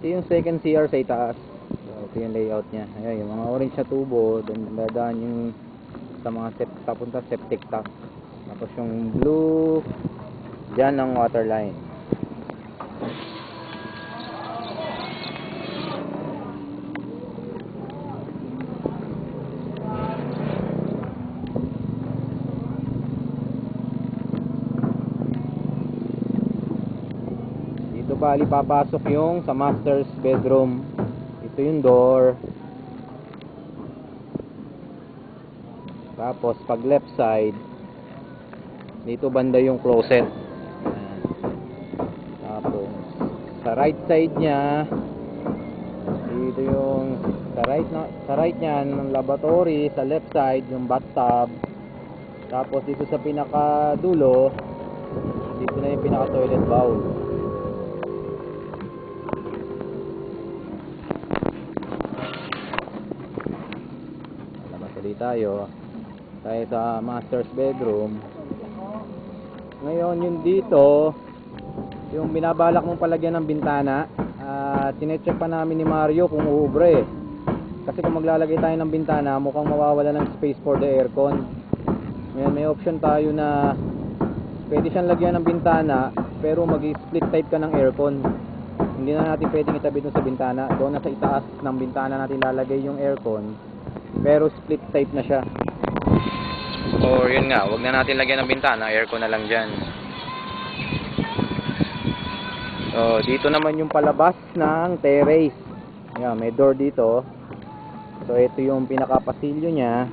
yung second CR sa itaas. So, ito yung layout niya. Ayan, yung mga orange na tubo, doon dadaan yung sa mga papunta septic tank. Tapos yung blue, dyan ang water line. Dito bali papasok yung sa master's bedroom. Ito yung door. Tapos pag left side, dito banda yung closet. Ayan. Tapos sa right side niya, dito yung sa right niyan ng lavatory, sa left side yung bathtub. Tapos dito sa pinaka dulo, dito na yung pinaka toilet bowl. Labas ulit tayo sa master's bedroom. Ngayon yung dito, yung binabalak mong palagyan ng bintana, tinecheck pa namin ni Mario kung uubre. Kasi kung maglalagay tayo ng bintana, mukhang mawawala ng space for the aircon. Ngayon may option tayo na pwede siyang lagyan ng bintana, pero mag-split type ka ng aircon. Hindi na natin pwedeng itabi dun sa bintana. Doon na sa itaas ng bintana natin lalagay yung aircon, pero split type na siya. Or yun nga, wag na natin lagyan ng bintana, aircon na lang dyan. So dito naman yung palabas ng terrace. Ayan, may door dito. So ito yung pinaka pasilyo nya.